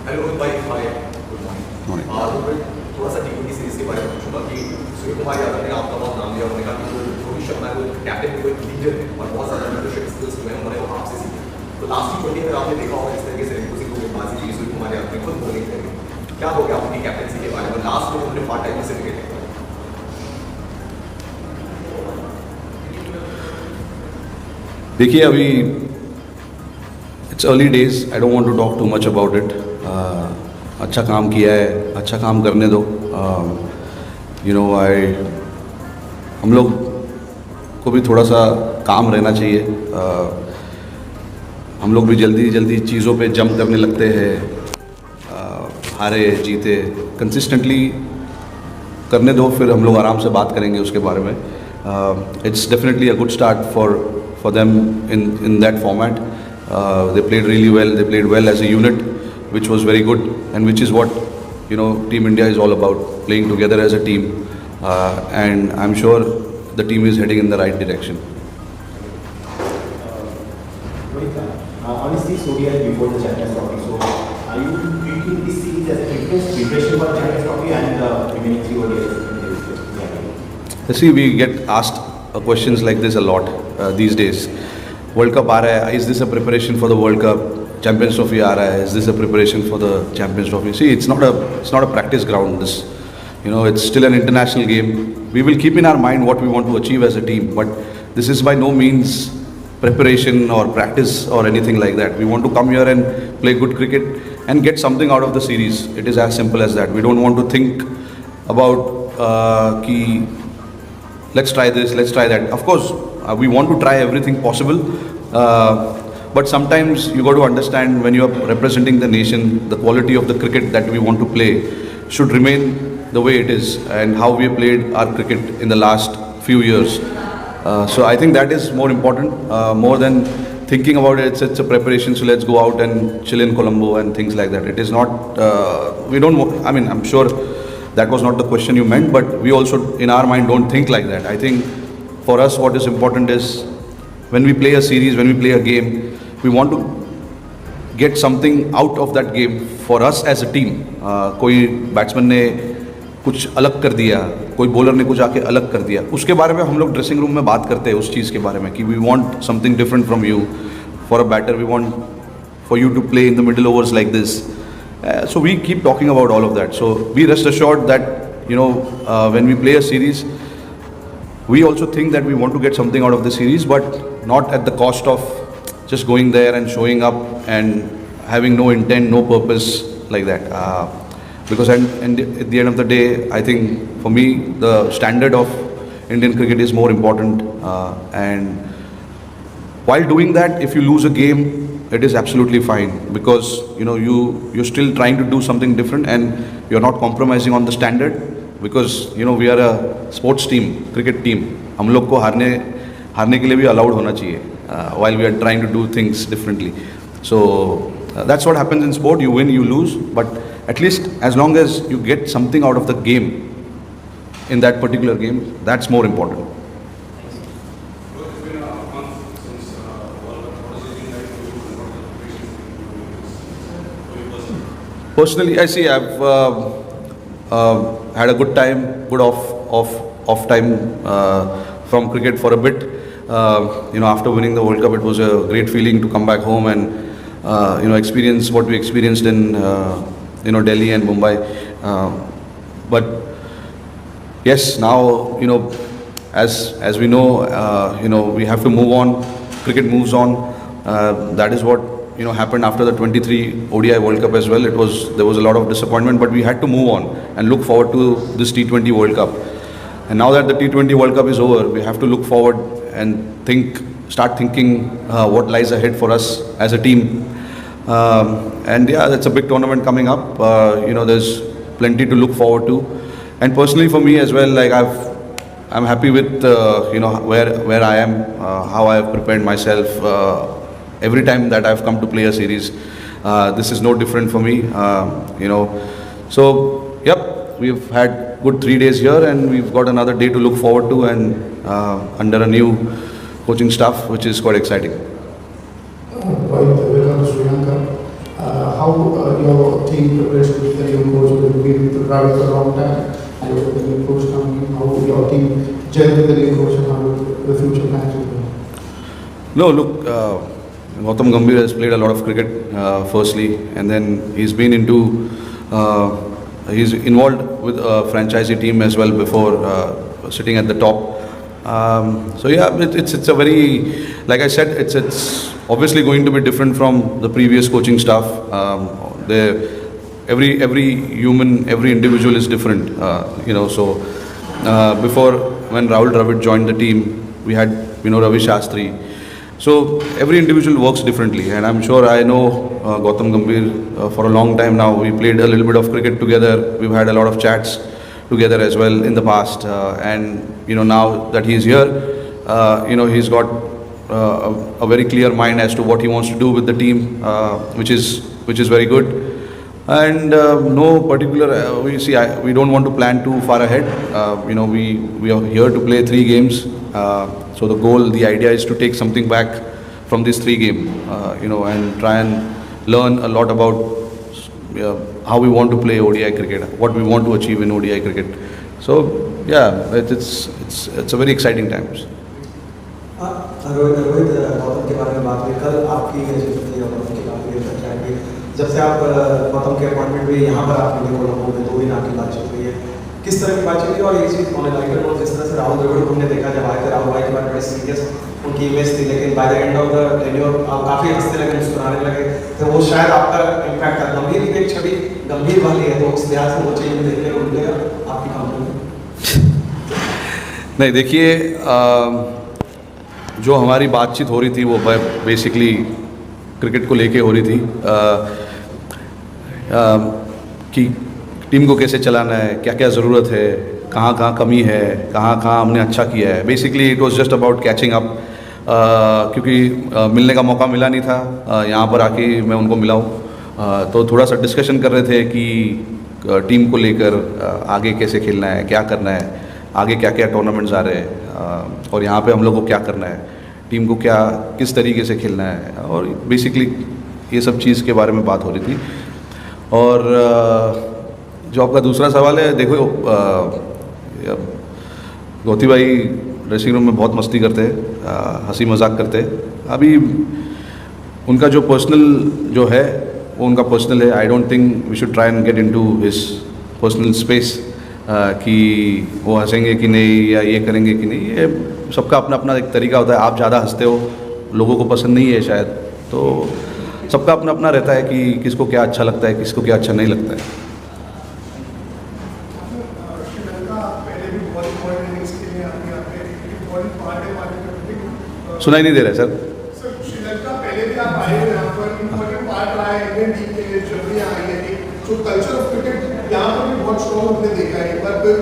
Hello Rohit भाई, हाय, good morning. Rohit, थोड़ा सा टी20 सीरीज के बारे में पूछूंगा कि सूर्य कुमार यादव ने आपका बहुत नाम लिया, उन्होंने कहा कि रोहित शर्मा को कैप्टन को एक लीडर है और बहुत ज़्यादा लीडरशिप स्किल्स जो है उन्होंने वो आपसे सीखे। तो लास्ट टी20 में आपने देखा होगा इस तरीके से रिंकू को गेंदबाजी की, सूर्य कुमार यादव ने खुद बॉलिंग करी। क्या हो गया आपकी कैप्टनसी के बारे में? लास्ट में उन्होंने पार्ट टाइम से विकेट। देखिए, अभी it's early days, I don't want to talk too much about it. अच्छा काम किया है, अच्छा काम करने दो। हम लोग को भी थोड़ा सा काम रहना चाहिए। हम लोग भी जल्दी जल्दी चीज़ों पे जंप करने लगते हैं। हारे जीते कंसिस्टेंटली करने दो, फिर हम लोग आराम से बात करेंगे उसके बारे में। It's definitely a good start for them in that format. They played really well. They played well as a unit, which was very good, and which is what Team India is all about, playing together as a team. And I'm sure the team is heading in the right direction. Honestly, ODI before the Champions Trophy. So, are you treating this series as a preparation for Champions Trophy and remaining 3 ODIs? See, we get asked questions like this a lot these days. World Cup aa raha hai, is this a preparation for the World Cup? Champions Trophy aa raha hai, is this a preparation for the Champions Trophy? See, it's not a practice ground. This, it's still an international game. We will keep in our mind what we want to achieve as a team, but this is by no means preparation or practice or anything like that. We want to come here and play good cricket and get something out of the series. It is as simple as that. We don't want to think about let's try this, let's try that. Of course, we want to try everything possible, but sometimes you got to understand, when you are representing the nation, the quality of the cricket that we want to play should remain the way it is, and how we have played our cricket in the last few years. So I think that is more important, more than thinking about it. It's a preparation, so let's go out and chill in Colombo and things like that. It is not, we don't, I mean, I'm sure that was not the question you meant, but we also in our mind don't think like that. I think for us what is important is, when we play a series, when we play a game, we want to get something out of that game for us as a team. कोई batsman ने कुछ अलग कर दिया, कोई bowler ने कुछ आके अलग कर दिया, उसके बारे में हम लोग ड्रेसिंग रूम में बात करते हैं उस चीज़ के बारे में कि we want something different from you. For a batter we want for you to play in the middle overs like this. So we keep talking about all of that. So be rest assured that when we play a series, we also think that we want to get something out of the series, but not at the cost of just going there and showing up and having no intent, no purpose like that. Because at the end of the day, I think for me the standard of Indian cricket is more important. And while doing that, if you lose a game, it is absolutely fine, because you're still trying to do something different and you're not compromising on the standard, because we are a sports team, cricket team. हम लोग को हारने के लिए भी allowed होना चाहिए while we are trying to do things differently. So that's what happens in sport. You win, you lose, but at least as long as you get something out of the game in that particular game, that's more important. Personally, I see I've had a good time, good off time from cricket for a bit. After winning the World Cup, it was a great feeling to come back home and experience what we experienced in Delhi and Mumbai. But yes, now as we know, we have to move on. Cricket moves on. That is what happened after the 23 ODI World Cup as well. There was a lot of disappointment, but we had to move on and look forward to this T20 World Cup. And now that the T20 World Cup is over, we have to look forward and start thinking what lies ahead for us as a team. And yeah, that's a big tournament coming up. There's plenty to look forward to. And personally for me as well, like I'm happy with where I am, how I have prepared myself. Every time that I've come to play a series, this is no different for me. So yep, we've had good 3 days here, and we've got another day to look forward to, and under a new coaching staff, which is quite exciting. Welcome to Sri Lanka. How your your team preparation with the new coach who has been with Dravid for a long time, and with the new coach coming in, how your team gel with the new coach and how the future plans will be? No, look, Gautam Gambhir has played a lot of cricket, firstly, and then he's been into, he's involved with a franchisee team as well before sitting at the top. So yeah, it's a very, like I said, it's obviously going to be different from the previous coaching staff. Every human, every individual is different, So before, when Rahul Dravid joined the team, we had Ravi Shastri. So every individual works differently, and I'm sure I know Gautam Gambhir for a long time now. We played a little bit of cricket together. We've had a lot of chats together as well in the past, and now that he's here, he's got a very clear mind as to what he wants to do with the team, which is very good. And no particular, we don't want to plan too far ahead. We are here to play 3 games. So the goal, the idea is to take something back from this 3 game, and try and learn a lot about how we want to play ODI cricket, what we want to achieve in ODI cricket. So yeah, it's a very exciting times. Rohit Gautam के बारे में बात हुई कल आपकी गौतम की बात हुई जब से आप गौतम के अपॉइंटमेंट हुई यहाँ पर आप मिले कोलंबो में 2 दिन आपकी बातचीत हुई है किस तरह की बातचीत हुई और एक चीज़ ऑन लाइटर और जिस तरह से राहुल द्रविड़ को हमने देखा जब आए थे राहुल भाई के बारे में बड़े सीरियस उनकी इमेज थी लेकिन by the end of the tenure आप काफ़ी हंसने लगे मुस्कुराने लगे तो वो शायद आपका इम्पैक्ट था गंभीर की एक छवि गंभीर वाली है तो उस लिहाज से वो चीज़ देखने को मिलेगा आपकी कंपनी में नहीं देखिए जो हमारी बातचीत हो रही थी वो बेसिकली क्रिकेट को लेके हो रही थी कि टीम को कैसे चलाना है क्या क्या ज़रूरत है कहाँ कहाँ कमी है कहाँ कहाँ हमने अच्छा किया है basically it was just about catching up क्योंकि मिलने का मौका मिला नहीं था यहाँ पर आके मैं उनको मिला हूँ तो थोड़ा सा डिस्कशन कर रहे थे कि टीम को लेकर आगे कैसे खेलना है क्या करना है आगे क्या क्या टूर्नामेंट्स आ रहे हैं और यहाँ पे हम लोग को क्या करना है टीम को क्या किस तरीके से खेलना है और बेसिकली ये सब चीज़ के बारे में बात हो रही थी और जो आपका दूसरा सवाल है देखो गौती भाई ड्रेसिंग रूम में बहुत मस्ती करते हैं हंसी मजाक करते हैं अभी उनका जो पर्सनल जो है वो उनका पर्सनल है I don't think we should try and get into his personal space कि वो हंसेंगे कि नहीं या ये करेंगे कि नहीं ये सबका अपना अपना एक तरीका होता है आप ज़्यादा हंसते हो लोगों को पसंद नहीं है शायद तो सबका अपना अपना रहता है कि किसको क्या अच्छा लगता है किसको क्या अच्छा नहीं लगता है सुनाई नहीं दे रहा है सर श्रीलंका पहले भी आप आए हो यहाँ पर इम्पोर्टेंट पार्ट रहा है इंडियन टीम के लिए जब भी आई है जो कल्चर ऑफ क्रिकेट यहाँ पर भी बहुत स्ट्रॉन्ग हमने देखा है पर फिर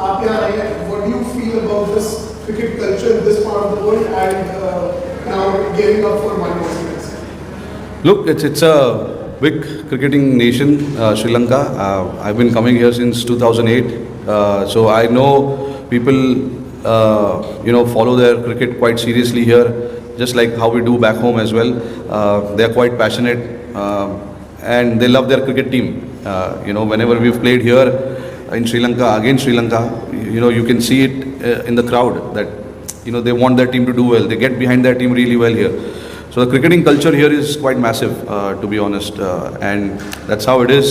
आप यहाँ आए हैं what do you feel about this cricket culture in this part of the world and now gaming up for one more series Look, it's a big cricketing nation, Sri Lanka. I've been coming here since 2008, so I know people, follow their cricket quite seriously here, just like how we do back home as well. They are quite passionate, and they love their cricket team. Whenever we've played here in Sri Lanka, against Sri Lanka, you can see it in the crowd that they want their team to do well. They get behind their team really well here. So the cricketing culture here is quite massive, to be honest, and that's how it is,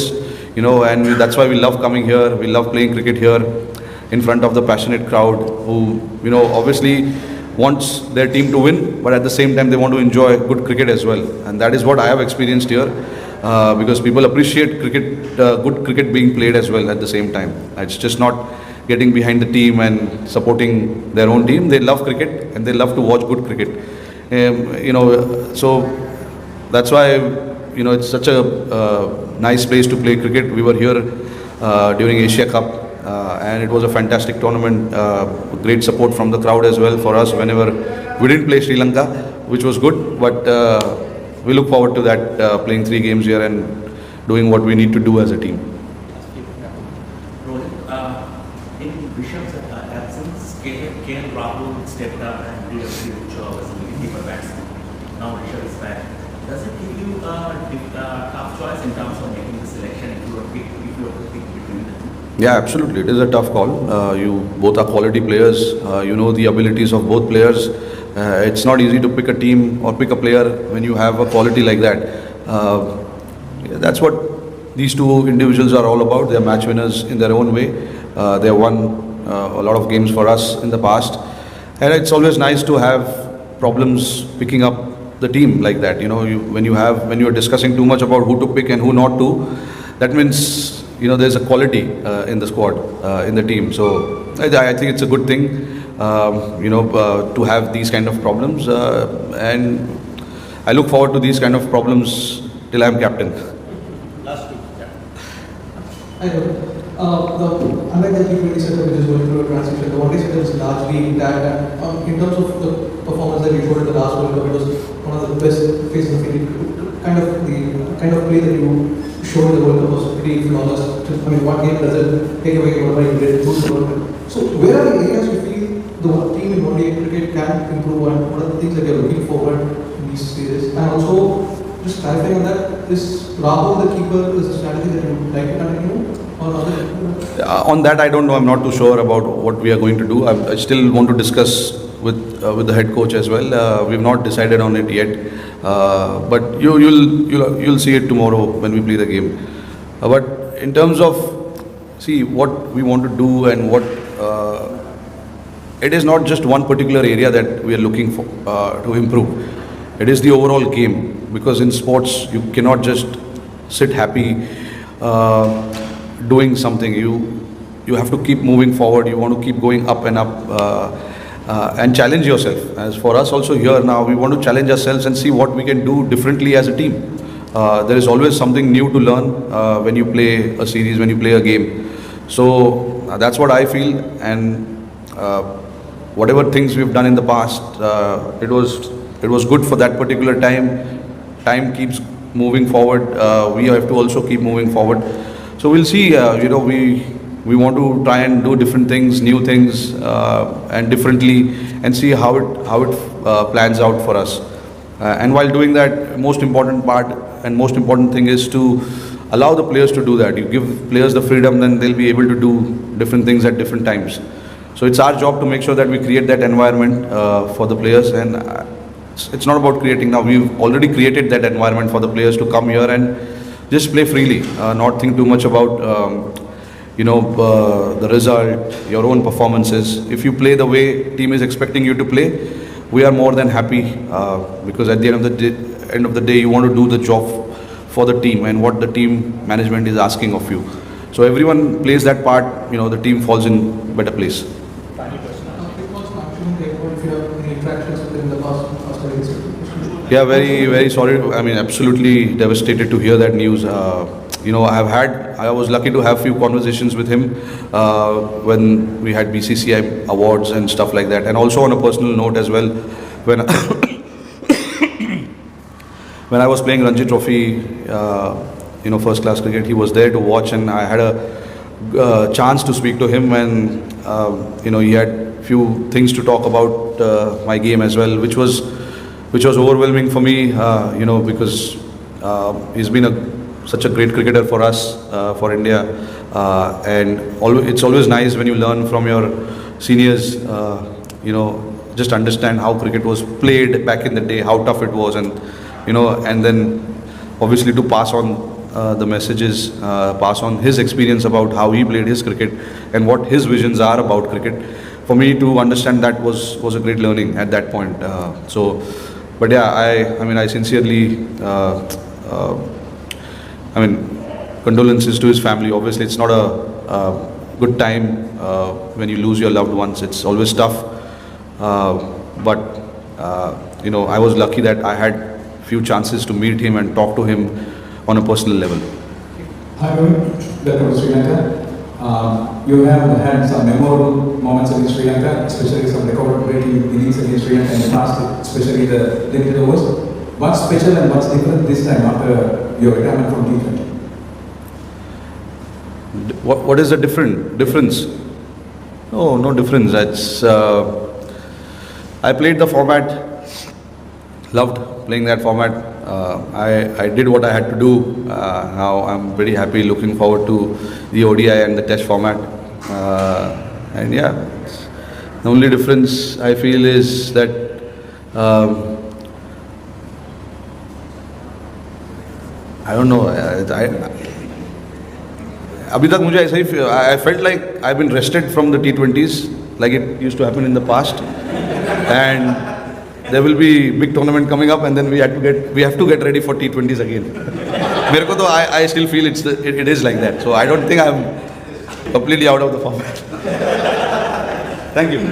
and that's why we love coming here. We love playing cricket here in front of the passionate crowd who, obviously wants their team to win, but at the same time they want to enjoy good cricket as well, and that is what I have experienced here, because people appreciate cricket, good cricket being played as well at the same time. It's just not getting behind the team and supporting their own team. They love cricket and they love to watch good cricket. So that's why it's such a nice place to play cricket. We were here during Asia Cup and it was a fantastic tournament. Great support from the crowd as well for us whenever we didn't play Sri Lanka, which was good. But we look forward to that, playing 3 games here and doing what we need to do as a team. Rohit, in Rishabh's absence, KL Rahul stepped up and did a pretty good job as a wicket-keeper batsman. Now Rishabh is back. Does it give you a tough choice in terms of making the selection? Yeah, absolutely. It is a tough call. You both are quality players. You know the abilities of both players. It's not easy to pick a team or pick a player when you have a quality like that. Yeah, that's what these two individuals are all about. They are match winners in their own way. They have won a lot of games for us in the past, and it's always nice to have problems picking up the team like that. You know, when you're discussing too much about who to pick and who not to, that means there's a quality in the squad, in the team. So I think it's a good thing, to have these kind of problems, and I look forward to these kind of problems till I'm captain. Last two. Yeah. I know. Unlike the T20 setup, which is going through a transition, the one-day setup is largely intact. And in terms of the performance that you showed in the last World Cup, it was one of the best phases of India. The kind of play that you showed in the World Cup was pretty flawless. I mean, one game doesn't take away whatever you did through the World Cup. So, where are the areas you feel the team in one-day cricket can improve, and what are the things that you're looking forward in these series? And also, just clarifying on that, is Rahul the keeper is a strategy that you would like to continue? On that, I don't know. I'm not too sure about what we are going to do. I still want to discuss with the head coach as well. We've not decided on it yet, but you'll see it tomorrow when we play the game. But in terms of what we want to do and what it is not just one particular area that we are looking for to improve. It is the overall game, because in sports you cannot just sit happy doing something. You have to keep moving forward. You want to keep going up and up and challenge yourself. As for us also here now, we want to challenge ourselves and see what we can do differently as a team. There is always something new to learn when you play a series, when you play a game. So that's what I feel, and whatever things we've done in the past, it was good for that particular time. Time keeps moving forward. We have to also keep moving forward. So we'll see. We want to try and do different things, new things, and differently, and see how it plans out for us. And while doing that, most important part and most important thing is to allow the players to do that. You give players the freedom, then they'll be able to do different things at different times. So it's our job to make sure that we create that environment for the players, and it's not about creating now. We've already created that environment for the players to come here and just play freely, not think too much about the result, your own performances. If you play the way team is expecting you to play, we are more than happy, because at the end of the day, you want to do the job for the team and what the team management is asking of you. So everyone plays that part, the team falls in better place. Yeah, very, very sorry. I mean, absolutely devastated to hear that news. I was lucky to have few conversations with him when we had BCCI awards and stuff like that, and also on a personal note as well, when when I was playing Ranji Trophy, first class cricket, he was there to watch, and I had a chance to speak to him, and he had few things to talk about my game as well, which was overwhelming for me, because he's been such a great cricketer for us, for India, and it's always nice when you learn from your seniors, just understand how cricket was played back in the day, how tough it was, and and then obviously to pass on the messages, pass on his experience about how he played his cricket and what his visions are about cricket. For me to understand that was a great learning at that point. But yeah, I sincerely, condolences to his family. Obviously, it's not a good time when you lose your loved ones. It's always tough. But I was lucky that I had few chances to meet him and talk to him on a personal level. Hi, Rohit. Welcome to Sri Lanka. You have had some memorable moments against Sri Lanka, especially some record-breaking innings against Sri Lanka in the past, especially the limited overs. What's special and what's different this time after your retirement from T20? What is the difference? No difference. It's I played the format, loved playing that format. I did what I had to do. Now I'm pretty happy, looking forward to the ODI and the test format. And yeah, the only difference I feel is that I don't know. अभी तक मुझे ऐसा ही I felt like I've been rested from the T20s like it used to happen in the past, and there will be big tournament coming up, and then we have to get ready for T20s again. मेरे को तो I still feel it is like that. So I don't think I'm completely out of the format. Thank you.